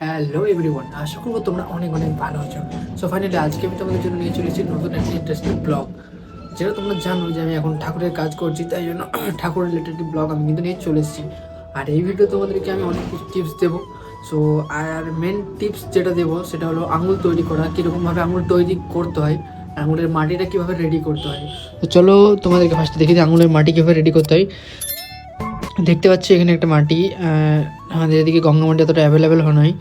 Hello everyone, আশা করবো তোমরা অনেক অনেক ভালো আছো। সো ফাইনালি আজকে আমি তোমাদের জন্য নিয়ে চলেছি নতুন একটা ইন্টারেস্টিং ব্লগ। যেটা তোমরা জানো যে আমি এখন ঠাকুরের কাজ করছি, তাই জন্য ঠাকুর রিলেটেড ব্লগ আমি কিন্তু নিয়ে চলে এসেছি। আর এই ভিডিও তোমাদেরকে আমি অনেক কিছু টিপস দেবো। সো আর মেন টিপস যেটা দেবো সেটা হলো আঙুল তৈরি করা, কীরকমভাবে আঙুল তৈরি করতে হয়, আঙুলের মাটিটা কীভাবে রেডি করতে হয়। তো চলো তোমাদেরকে ফার্স্টে দেখি যে আঙুলের মাটি কীভাবে রেডি করতে হয়। দেখতে পাচ্ছি এখানে একটা মাটি, আমাদের এদিকে গঙ্গা মাটি অতটা অ্যাভেলেবেল নয়,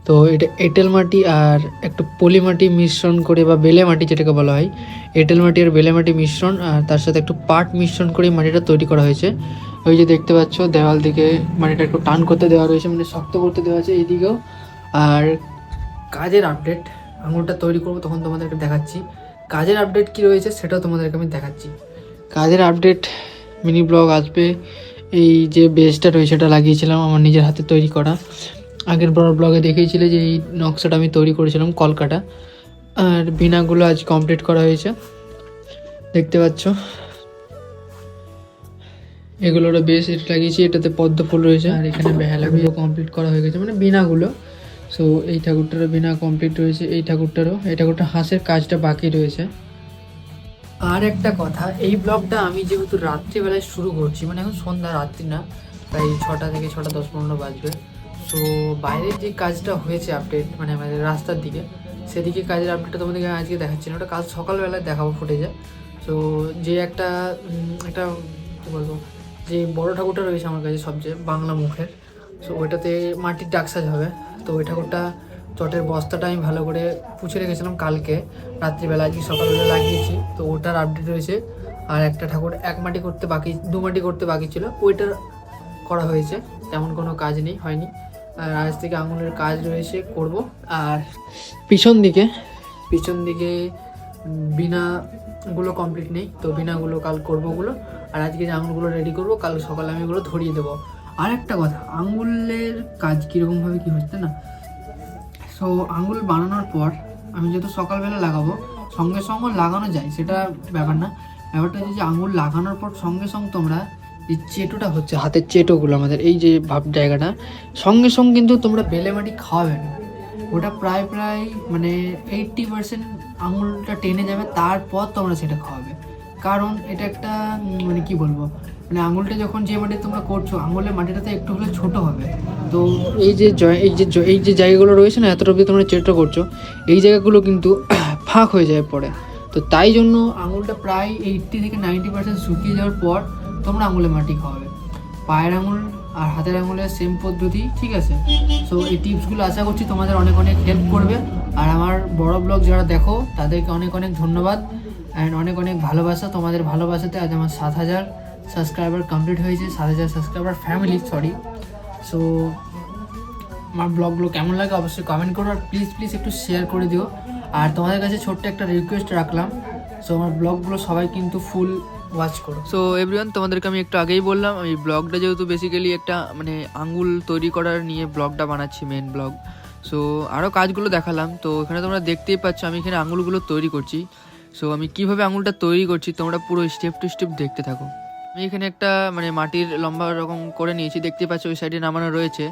তো এটা এঁটেল মাটি আর একটু পলি মাটি মিশ্রণ করে বা বেলে মাটি যেটাকে বলা হয়, এঁটেল মাটি আর বেলে মাটি মিশ্রণ আর তার সাথে একটু পাট মিশ্রণ করে মাটিটা তৈরি করা হয়েছে। ওই যে দেখতে পাচ্ছ দেওয়াল দিকে মাটিটা একটু টান করতে দেওয়া রয়েছে, মানে শক্ত করতে দেওয়া আছে এইদিকেও। আর কাজের আপডেট, আঙুলটা তৈরি করবো তখন তোমাদেরকে দেখাচ্ছি কাজের আপডেট কী রয়েছে, সেটাও তোমাদেরকে আমি দেখাচ্ছি। কাজের আপডেট মিনি ব্লগ আসবে। এই যে বেসটা রয়েছে এটা লাগিয়েছিলাম আমার নিজের হাতে তৈরি করা। আগের বড় ব্লগে দেখিয়েছিলে যে এই নকশাটা আমি তৈরি করেছিলাম কলকাটা। আর বিনাগুলো আজ কমপ্লিট করা হয়েছে, দেখতে পাচ্ছ। এগুলোরও বেশ এটা লাগিয়েছি, এটাতে পদ্ম ফুল রয়েছে। আর এখানে বেহালাগুলো কমপ্লিট করা হয়ে গেছে, মানে বিনাগুলো। সো এই ঠাকুরটারও বিনা কমপ্লিট রয়েছে, এই ঠাকুরটার হাঁসের কাজটা বাকি রয়েছে। আর একটা কথা, এই ব্লগটা আমি যেহেতু রাত্রিবেলায় শুরু করছি, মানে এখন সন্ধ্যা, রাত্রি না, প্রায় 6টা থেকে 6টা 10-15 বাজবে। সো বাইরের যে কাজটা হয়েছে আপডেট, মানে আমাদের রাস্তার দিকে, সেদিকে কাজের আপডেটটা তোমাদেরকে আজকে দেখাচ্ছি না, ওটা কাজ সকালবেলায় দেখাবো ফুটেজে। সো যে একটা কী বলবো, যে বড় ঠাকুরটা রয়েছে আমার কাছে সবচেয়ে বাংলা মুখের, সো ওইটাতে মাটির ডাকসাজ হবে। তো ওই ঠাকুরটা চটের বস্তাটা আমি ভালো করে পুছে রেখেছিলাম কালকে রাত্রিবেলা, আজকে সকালবেলা লাগিয়েছি, তো ওটার আপডেট রয়েছে। আর একটা ঠাকুর 2 মাটি করতে বাকি ছিল, ওইটার করা হয়েছে, তেমন কোনো কাজ হয়নি। আর আজ থেকে আঙুলের কাজ রয়েছে করব। আর পিছন দিকে বিনাগুলো কমপ্লিট নেই, তো বিনাগুলো কাল করবো ওগুলো। আর আজকে যে আঙুলগুলো রেডি করবো, কাল সকালে আমি এগুলো ধরিয়ে দেবো। আর একটা কথা, আঙুলের কাজ কীরকমভাবে কী হচ্ছে না, সো আঙুল বানানোর পর আমি যেহেতু সকালবেলা লাগাবো, সঙ্গে সঙ্গে লাগানো যায় সেটা ব্যাপার না। ব্যাপারটা হচ্ছে যে আঙুল লাগানোর পর সঙ্গে সঙ্গে তোমরা যে চেটোটা হচ্ছে হাতের চেটোগুলো, আমাদের এই যে ভাব জায়গাটা, সঙ্গে সঙ্গে কিন্তু তোমরা বেলে মাটি খাওয়াবে না। ওটা প্রায় মানে 80% আঙুলটা টেনে যাবে, তারপর তোমরা সেটা খাওয়াবে। কারণ এটা একটা মানে কি বলবো, মানে আঙুলটা যখন যে মাটি তোমরা করছো, আঙুলের মাটিটাতে একটু হলে ছোটো হবে। তো এই যে জায়গাগুলো রয়েছে না, এতটা অবধি তোমরা চেষ্টা করছো, এই জায়গাগুলো কিন্তু ফাঁক হয়ে যায় পরে। তো তাই জন্য আঙুলটা প্রায় 80 থেকে 90% শুকিয়ে যাওয়ার পর তোমরা আঙুলে মাটি খাওয়াবে। পায়ের আঙুল আর হাতের আঙুলের সেম পদ্ধতি, ঠিক আছে? সো এই টিপসগুলো আশা করছি তোমাদের অনেক অনেক হেল্প করবে। আর আমার বড় ব্লগ যারা দেখো তাদেরকে অনেক অনেক ধন্যবাদ অ্যান্ড অনেক অনেক ভালোবাসা। তোমাদের ভালোবাসাতে আজ আমার 7,000 সাবস্ক্রাইবার কমপ্লিট হয়েছে, 7,000 সাবস্ক্রাইবার ফ্যামিলি, সরি। সো আমার ব্লগগুলো কেমন লাগে অবশ্যই কমেন্ট করো, আর প্লিজ একটু শেয়ার করে দিও। আর তোমাদের কাছে ছোট্ট একটা রিকোয়েস্ট রাখলাম, সো আমার ব্লগগুলো সবাই কিন্তু ফুল ওয়াচ করো। সো এভরিওয়ান, তোমাদেরকে আমি একটু আগেই বললাম, আমি ব্লগটা যেহেতু বেসিক্যালি একটা মানে আঙ্গুল তৈরি করার নিয়ে ব্লগটা বানাচ্ছি, মেন ব্লগ। সো আরও কাজগুলো দেখালাম, তো এখানে তোমরা দেখতেই পাচ্ছ আমি এখানে আঙুলগুলো তৈরি করছি। সো আমি কীভাবে আঙুলটা তৈরি করছি তোমরা পুরো স্টেপ টু স্টেপ দেখতে থাকো। আমি এখানে একটা মানে মাটির লম্বা রকম করে নিয়েছি, দেখতে পাচ্ছ ওই সাইডে নামানো রয়েছে।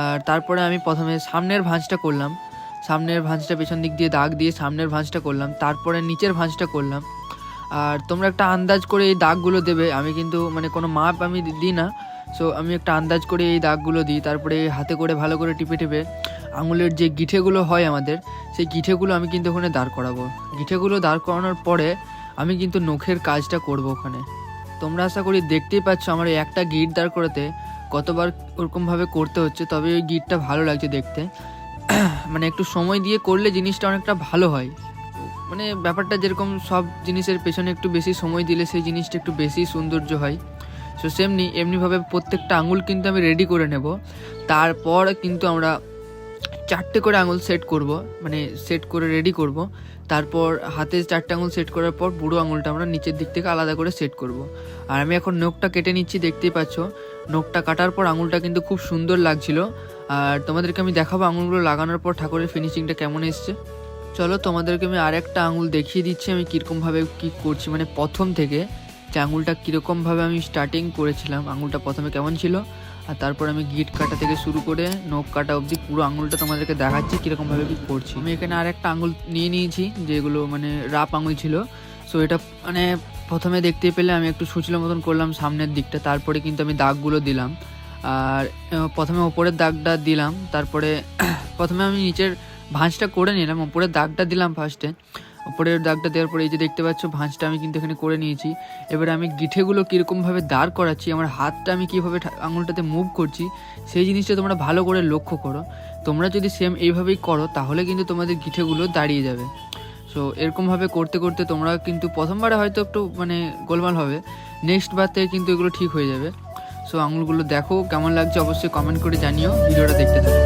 আর তারপরে আমি প্রথমে সামনের ভাঁজটা করলাম, সামনের ভাঁজটা পেছন দিক দিয়ে দাগ দিয়ে সামনের ভাঁজটা করলাম, তারপরে নিচের ভাঁজটা করলাম। আর তোমরা একটা আন্দাজ করে এই দাগগুলো দেবে, আমি কিন্তু মানে কোনো মাপ আমি দিই না। সো আমি একটা আন্দাজ করে এই দাগগুলো দিই, তারপরে হাতে করে ভালো করে টিপে আঙুলের যে গিঠেগুলো হয় আমাদের, সেই গিঠেগুলো আমি কিন্তু ওখানে দাঁড় করাবো। গিঠেগুলো দাঁড় করানোর পরে আমি কিন্তু নখের কাজটা করব ওখানে। তোমরা আশা করি দেখতেই পাচ্ছ আমার এই একটা গিট দাঁড় করাতে কতবার ওরকমভাবে করতে হচ্ছে, তবে ওই গিটটা ভালো লাগছে দেখতে। মানে একটু সময় দিয়ে করলে জিনিসটা অনেকটা ভালো হয়, মানে ব্যাপারটা যেরকম সব জিনিসের পেছনে একটু বেশি সময় দিলে সেই জিনিসটা একটু বেশি সৌন্দর্য হয়। সো এমনিভাবে প্রত্যেকটা আঙুল কিন্তু আমি রেডি করে নেব। তারপর কিন্তু আমরা 4টে করে আঙুল সেট করব, মানে সেট করে রেডি করব। তারপর হাতে 4টে আঙুল সেট করার পর বুড়ো আঙুলটা আমরা নিচের দিক থেকে আলাদা করে সেট করব। আর আমি এখন নখটা কেটে নিচ্ছি, দেখতেই পাচ্ছ। নখটা কাটার পর আঙুলটা কিন্তু খুব সুন্দর লাগছিল। আর তোমাদেরকে আমি দেখাবো আঙুলগুলো লাগানোর পর ঠাকুরের ফিনিশিংটা কেমন এসছে। চলো তোমাদেরকে আমি আরেকটা আঙুল দেখিয়ে দিচ্ছি আমি কীরকমভাবে কী করছি, মানে প্রথম থেকে যে আঙুলটা কীরকমভাবে আমি স্টার্টিং করেছিলাম, আঙুলটা প্রথমে কেমন ছিল আর তারপর আমি গিট কাটা থেকে শুরু করে নখ কাটা অবধি পুরো আঙুলটা তোমাদেরকে দেখাচ্ছি কীরকমভাবে কি করছি। আমি এখানে আর একটা আঙুল নিয়ে নিয়েছি যেগুলো মানে রাপ আঙুল ছিল। সো এটা মানে প্রথমে দেখতে পেলে আমি একটু সুচলো মতন করলাম সামনের দিকটা, তারপরে কিন্তু আমি দাগগুলো দিলাম। আর প্রথমে ওপরের দাগটা দিলাম, তারপরে প্রথমে আমি নিচের ভাঁজটা করে নিলাম, ওপরের দাগটা দিলাম ফার্স্টে। ওপরের দাগটা দেওয়ার পরে এই যে দেখতে পাচ্ছ ভাঁজটা আমি কিন্তু এখানে করে নিয়েছি। এবারে আমি গিঠেগুলো কীরকমভাবে দাঁড় করাচ্ছি, আমার হাতটা আমি কীভাবে আঙুলটাতে মুভ করছি সেই জিনিসটা তোমরা ভালো করে লক্ষ্য করো। তোমরা যদি সেম এইভাবেই করো তাহলে কিন্তু তোমাদের গিঠেগুলো দাঁড়িয়ে যাবে। সো এরকমভাবে করতে করতে তোমরা কিন্তু প্রথমবারে হয়তো একটু মানে গোলমাল হবে, নেক্সট বার থেকে কিন্তু এগুলো ঠিক হয়ে যাবে। সো আঙুলগুলো দেখো কেমন লাগছে অবশ্যই কমেন্ট করে জানিও, ভিডিওটা দেখতে থাকো।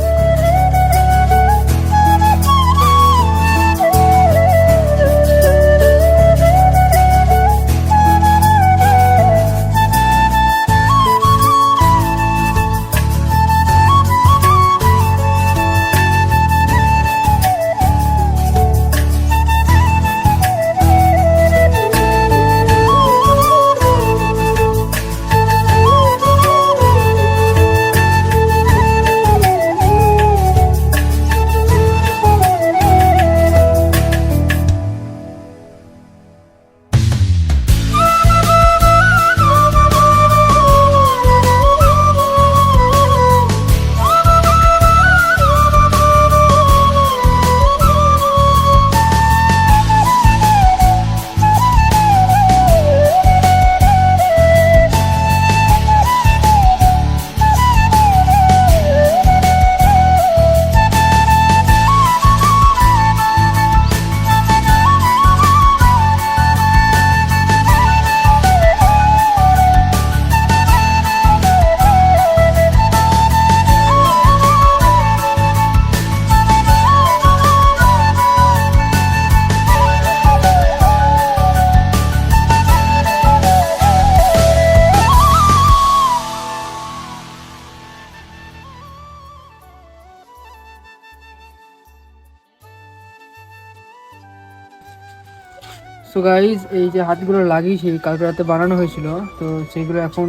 সো গাইজ এই যে হাতগুলো লাগিয়েছি কালকে রাতে বানানো হয়েছিল, তো সেইগুলো এখন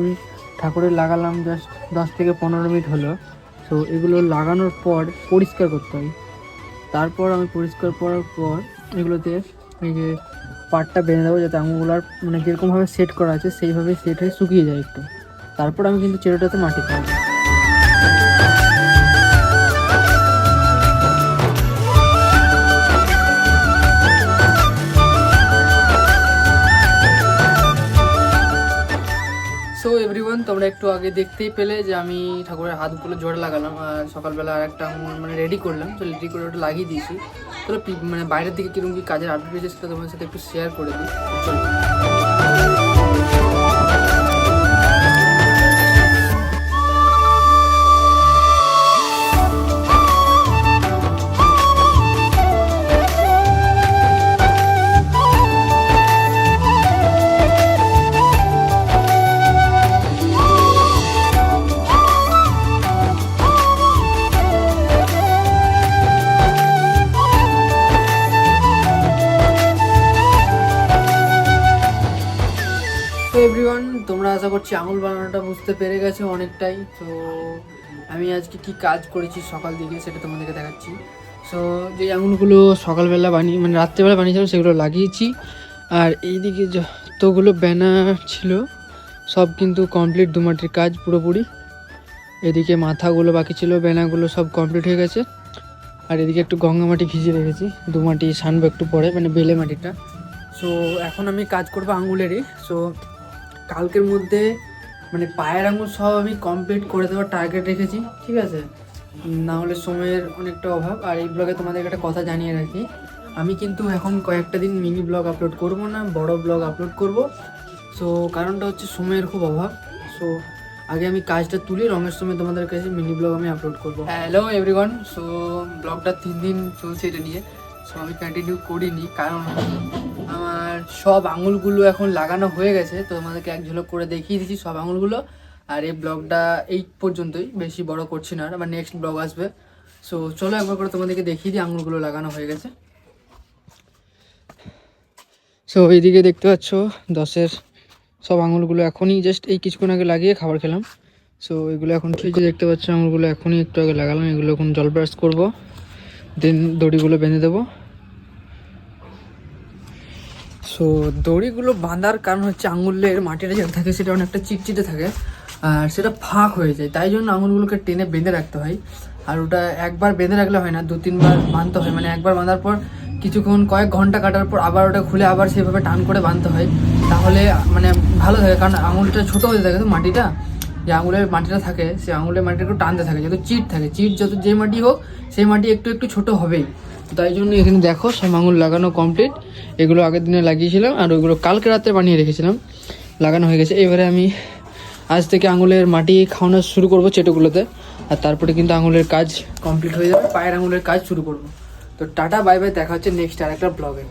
ঠাকুরের লাগালাম জাস্ট 10 থেকে 15 মিনিট হলো। সো এগুলো লাগানোর পর পরিষ্কার করতে হয়। তারপর আমি পরিষ্কার করার পর এগুলোতে এই যে পাটটা বেঁধে দেবো যাতে আঙুলগুলার মানে যেরকমভাবে সেট করা আছে সেইভাবে সেট হয়ে শুকিয়ে যায় একটু। তারপর আমি কিন্তু চেরোটাতে মাটি খাওয়াবো। সো এভরিওয়ান, তোমরা একটু আগে দেখতেই পেলে যে আমি ঠাকুরের হাতগুলো জোড়া লাগালাম আর সকালবেলা আর একটা মানে রেডি করলাম। তো রেডি করে ওটা লাগিয়ে দিয়েছি। তাহলে মানে বাইরের দিকে কীরকম কী কাজের আপডেট হয়েছে সেটা তোমার সাথে একটু শেয়ার করে দিই। এভরিওয়ান, তোমরা আশা করছি আঙুল বানানোটা বুঝতে পেরে গেছো অনেকটাই। তো আমি আজকে কি কাজ করেছি সকাল দিকে সেটা তোমাদেরকে দেখাচ্ছি। সো যে আঙুলগুলো সকালবেলা বানিয়ে মানে রাত্রেবেলা বানিয়েছিলাম সেগুলো লাগিয়েছি। আর এইদিকে যতগুলো ব্যানার ছিল সব কিন্তু কমপ্লিট, দুমাটির কাজ পুরোপুরি। এদিকে মাথাগুলো বাকি ছিল, ব্যানারগুলো সব কমপ্লিট হয়ে গেছে। আর এদিকে একটু গঙ্গা মাটি ভিজিয়ে রেখেছি, দুমাটি সানবো একটু পরে মানে বেলে মাটিটা। সো এখন আমি কাজ করবো আঙুলেরই। সো কালকের মধ্যে মানে পায়ের আঙুল সব আমি কমপ্লিট করে দেওয়ার টার্গেট রেখেছি, ঠিক আছে? না হলে সময়ের অনেকটা অভাব। আর এই ব্লগে তোমাদের একটা কথা জানিয়ে রাখি, আমি কিন্তু এখন কয়েকটা দিন মিনি ব্লগ আপলোড করব না, বড় ব্লগ আপলোড করব। সো কারণটা হচ্ছে সময়ের খুব অভাব। সো আগে আমি কাজটা তুলি, রঙের সময় তোমাদের কাছে মিনি ব্লগ আমি আপলোড করবো। হ্যালো এভরিওয়ান, সো ব্লগটা 3 দিন চলছে এটা নিয়ে। সো আমি কন্টিনিউ করিনি কারণ আমার সব আঙুলগুলো এখন লাগানো হয়ে গেছে। তো তোমাদেরকে এক ঝলক করে দেখিয়ে দিচ্ছি সব আঙুলগুলো। আর এই ব্লগটা এই পর্যন্তই, বেশি বড় করছি না, আবার নেক্সট ব্লগ আসবে। সো চলো একবার করে তোমাদেরকে দেখিয়ে দিই আঙুলগুলো লাগানো হয়ে গেছে। সো এইদিকে দেখতে পাচ্ছ 10-এর সব আঙুলগুলো এখনই জাস্ট এই কিছুক্ষণ আগে লাগিয়ে খাবার খেলাম। সো এগুলো এখন ঠিক দেখতে পাচ্ছ আঙুরগুলো এখনই একটু আগে লাগালাম, এগুলো এখন জল ব্রাশ করবো, দেন দড়িগুলো বেঁধে দেবো। সো দড়িগুলো বাঁধার কারণ হচ্ছে আঙুলের মাটিটা যেটা থাকে সেটা অনেকটা চিটচিটে থাকে আর সেটা ফাঁক হয়ে যায়, তাই জন্য আঙুলগুলোকে টেনে বেঁধে রাখতে হয়। আর ওটা একবার বেঁধে রাখলে হয় না, 2-3 বার বাঁধতে হয়, মানে একবার বাঁধার পর কিছুক্ষণ কয়েক ঘন্টা কাটার পর আবার ওটা খুলে আবার সেভাবে টান করে বাঁধতে হয়, তাহলে মানে ভালো থাকে। কারণ আঙুলটা ছোটো হয়ে থাকে তো মাটিটা, যে আঙুলের মাটিটা থাকে সেই আঙুলের মাটিটা একটু টানতে থাকে, যত চিট থাকে, চিট যত যে মাটি হোক সেই মাটি একটু একটু ছোটো হবেই। তাই জন্য এখানে দেখো সব আঙুল লাগানো কমপ্লিট, এগুলো আগের দিনে লাগিয়েছিলাম আর ওইগুলো কালকে রাতে বানিয়ে রেখেছিলাম, লাগানো হয়ে গেছে। এবারে আমি আজ থেকে আঙুলের মাটি খাওয়ানো শুরু করব চেটোগুলোতে, আর তারপরে কিন্তু আঙুলের কাজ কমপ্লিট হয়ে যাবে, পায়ের আঙুলের কাজ শুরু করব। তো টাটা বাই বাই, দেখা হচ্ছে নেক্সট আর একটা ব্লগে।